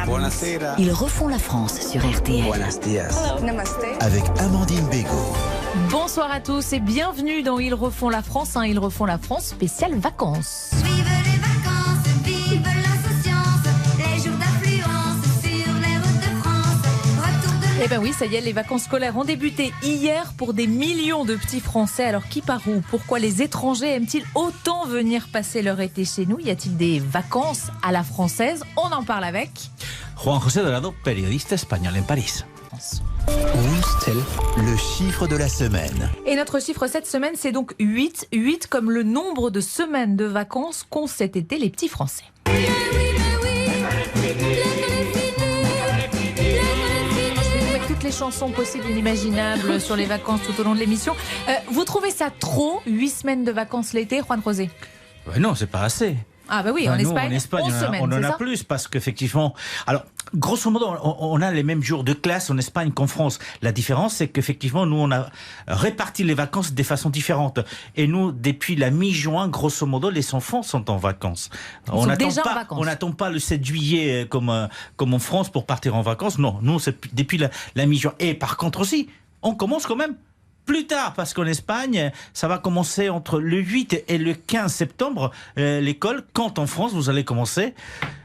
Buonasera. Ils refont la France sur RTL. Buenos dias. Namaste. Avec Amandine Bégaud. Bonsoir à tous et bienvenue dans Ils refont la France, Ils refont la France spécial vacances. Vive les vacances, vive l'insouciance, les jours d'affluence sur les routes de France. Retour de Eh ben oui, ça y est, les vacances scolaires ont débuté hier pour des millions de petits Français. Alors qui part où? Pourquoi les étrangers aiment-ils autant venir passer leur été chez nous? Y a-t-il des vacances à la française? On en parle avec Juan José Dorado, periodista espagnol en París. Wustel, le chiffre de la semaine. Et notre chiffre cette semaine, c'est donc 8. 8 comme le nombre de semaines de vacances qu'ont cet été les petits Français. Je vais vous mettre toutes les chansons possibles et inimaginables sur les vacances tout au long de l'émission. Vous trouvez ça trop, 8 semaines de vacances l'été, Juan José? Non, c'est pas assez. Ah bah oui, en Nous, Espagne, en Espagne, 11 semaines, on en c'est a ça? plus parce qu'effectivement... Alors, grosso modo, on a les mêmes jours de classe en Espagne qu'en France. La différence, c'est qu'effectivement, nous, on a réparti les vacances de façon différente. Et nous, depuis la mi-juin, grosso modo, les enfants sont en vacances. Ils sont déjà en vacances. On n'attend pas le 7 juillet comme en France pour partir en vacances. Non, nous, c'est depuis la mi-juin. Et par contre aussi, on commence quand même plus tard, parce qu'en Espagne, ça va commencer entre le 8 et le 15 septembre, l'école, quand en France, vous allez commencer,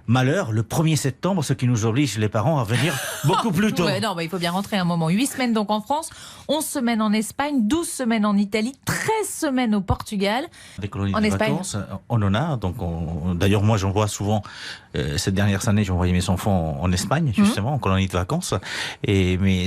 malheur, le 1er septembre, ce qui nous oblige, les parents, à venir beaucoup plus tôt. Ouais, non, il faut bien rentrer un moment. 8 semaines donc en France, 11 semaines en Espagne, 12 semaines en Italie, 13 semaines au Portugal. Des colonies En de Espagne. vacances, on en a. Donc d'ailleurs, moi, j'envoie souvent, ces dernières années, j'ai envoyé mes enfants en Espagne, justement, en colonie de vacances. Mais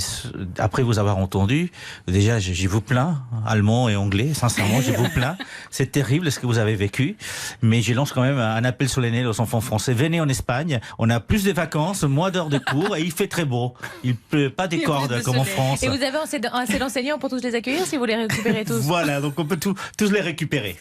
après vous avoir entendu, déjà, je vous plains, allemand et anglais, sincèrement, je vous plains. C'est terrible ce que vous avez vécu. Mais je lance quand même un appel solennel aux enfants français. Venez en Espagne, on a plus de vacances, moins d'heures de cours et il fait très beau. Il pleut pas des cordes comme en France. Et vous avez assez d'enseignants pour tous les accueillir si vous les récupérez tous? Voilà, donc on peut tous les récupérer.